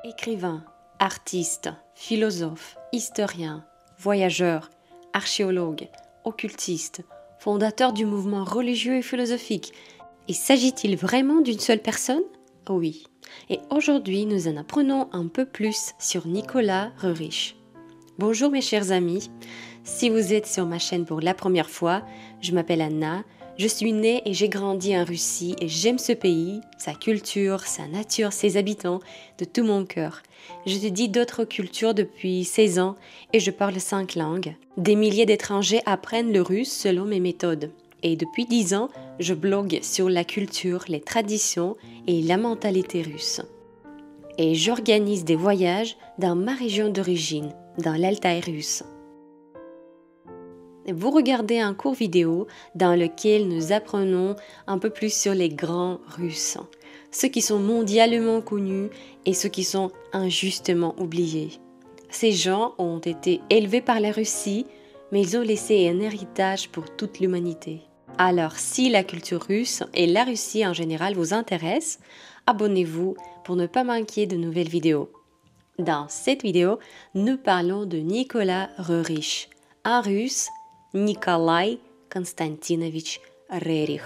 Écrivain, artiste, philosophe, historien, voyageur, archéologue, occultiste, fondateur du mouvement religieux et philosophique. Et s'agit-il vraiment d'une seule personne? Oui. Et aujourd'hui, nous en apprenons un peu plus sur Nicolas Roerich. Bonjour mes chers amis. Si vous êtes sur ma chaîne pour la première fois, je m'appelle Anna. Je suis née et j'ai grandi en Russie et j'aime ce pays, sa culture, sa nature, ses habitants, de tout mon cœur. J'étudie d'autres cultures depuis 16 ans et je parle 5 langues. Des milliers d'étrangers apprennent le russe selon mes méthodes. Et depuis 10 ans, je blogue sur la culture, les traditions et la mentalité russe. Et j'organise des voyages dans ma région d'origine, dans l'Altaï russe. Vous regardez un court vidéo dans lequel nous apprenons un peu plus sur les grands Russes, ceux qui sont mondialement connus et ceux qui sont injustement oubliés. Ces gens ont été élevés par la Russie, mais ils ont laissé un héritage pour toute l'humanité. Alors, si la culture russe et la Russie en général vous intéressent, abonnez-vous pour ne pas manquer de nouvelles vidéos. Dans cette vidéo, nous parlons de Nicolas Roerich, un Russe, Nikolai Konstantinovich Roerich.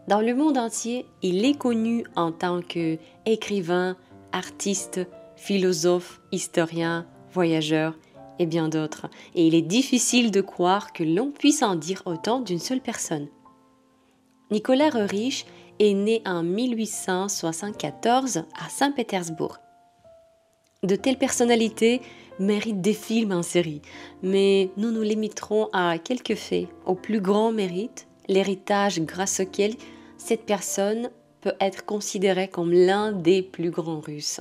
Dans le monde entier, il est connu en tant qu'écrivain, artiste, philosophe, historien, voyageur et bien d'autres. Et il est difficile de croire que l'on puisse en dire autant d'une seule personne. Nicolas Roerich est né en 1874 à Saint-Pétersbourg. De telles personnalités méritent des films en série, mais nous nous limiterons à quelques faits. Au plus grand mérite, l'héritage grâce auquel cette personne peut être considérée comme l'un des plus grands Russes.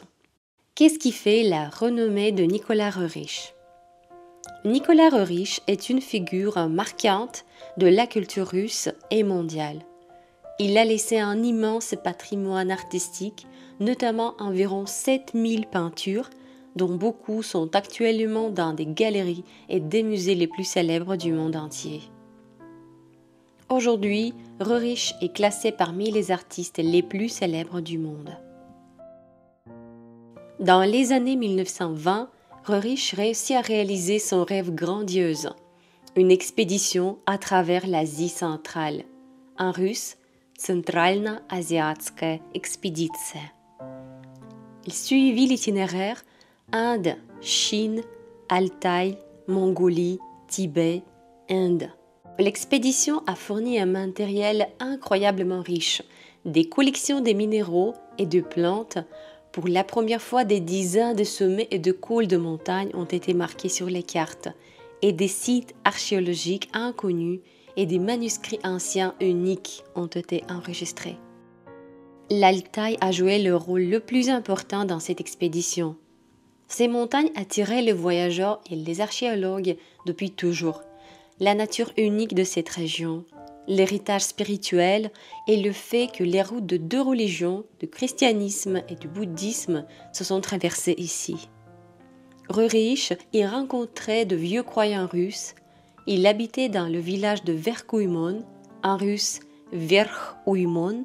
Qu'est-ce qui fait la renommée de Nicolas Roerich? Nicolas Roerich est une figure marquante de la culture russe et mondiale. Il a laissé un immense patrimoine artistique, notamment environ 7000 peintures, dont beaucoup sont actuellement dans des galeries et des musées les plus célèbres du monde entier. Aujourd'hui, Roerich est classé parmi les artistes les plus célèbres du monde. Dans les années 1920, Roerich réussit à réaliser son rêve grandiose, une expédition à travers l'Asie centrale. En russe, Центрально-Азиатская expédition. Il suivit l'itinéraire Inde, Chine, Altaï, Mongolie, Tibet, Inde. L'expédition a fourni un matériel incroyablement riche, des collections de minéraux et de plantes. Pour la première fois, des dizaines de sommets et de cols de montagne ont été marqués sur les cartes, et des sites archéologiques inconnus et des manuscrits anciens uniques ont été enregistrés. L'Altaï a joué le rôle le plus important dans cette expédition. Ces montagnes attiraient les voyageurs et les archéologues depuis toujours. La nature unique de cette région, l'héritage spirituel et le fait que les routes de deux religions, du christianisme et du bouddhisme, se sont traversées ici. Roerich y rencontrait de vieux croyants russes. Il habitait dans le village de Verkhoïmon, en russe Verkhoïmon,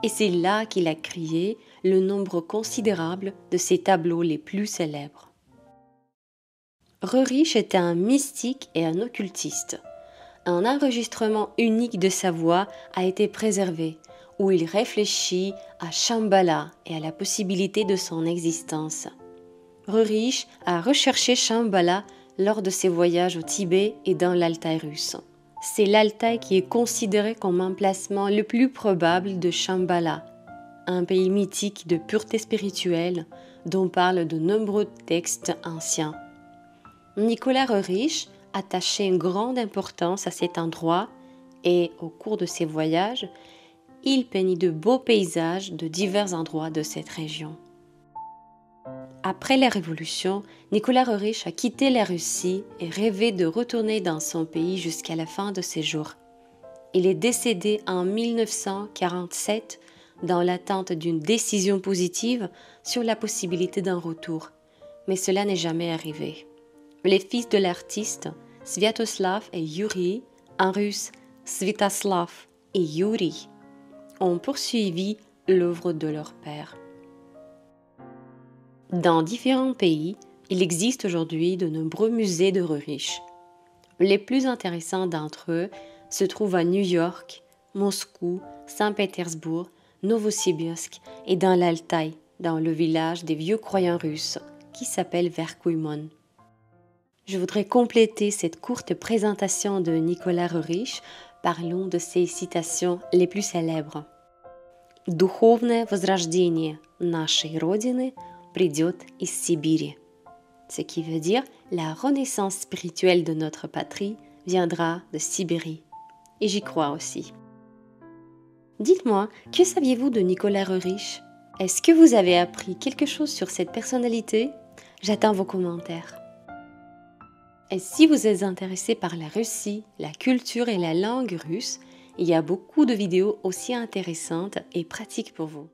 et c'est là qu'il a créé le nombre considérable de ses tableaux les plus célèbres. Roerich était un mystique et un occultiste. Un enregistrement unique de sa voix a été préservé, où il réfléchit à Shambhala et à la possibilité de son existence. Roerich a recherché Shambhala lors de ses voyages au Tibet et dans l'Altaï russe. C'est l'Altaï qui est considéré comme l'emplacement le plus probable de Shambhala, un pays mythique de pureté spirituelle dont parlent de nombreux textes anciens. Nicolas Roerich attachait une grande importance à cet endroit et, au cours de ses voyages, il peignit de beaux paysages de divers endroits de cette région. Après la Révolution, Nicolas Roerich a quitté la Russie et rêvait de retourner dans son pays jusqu'à la fin de ses jours. Il est décédé en 1947 dans l'attente d'une décision positive sur la possibilité d'un retour, mais cela n'est jamais arrivé. Les fils de l'artiste, Sviatoslav et Yuri, en russe Svitoslav et Yuri, ont poursuivi l'œuvre de leur père. Dans différents pays, il existe aujourd'hui de nombreux musées de Rurich. Les plus intéressants d'entre eux se trouvent à New York, Moscou, Saint-Pétersbourg, Novosibirsk et dans l'Altaï, dans le village des vieux croyants russes, qui s'appelle Verkhoïmon. Je voudrais compléter cette courte présentation de Nicolas Rurich. Parlons de ses citations les plus célèbres. Духовное возрождение нашей Родины придет из Сибири. Ce qui veut dire la renaissance spirituelle de notre patrie viendra de Sibérie. Et j'y crois aussi. Dites-moi, que saviez-vous de Nicolas Rurich? Est-ce que vous avez appris quelque chose sur cette personnalité? J'attends vos commentaires. Et si vous êtes intéressé par la Russie, la culture et la langue russe, il y a beaucoup de vidéos aussi intéressantes et pratiques pour vous.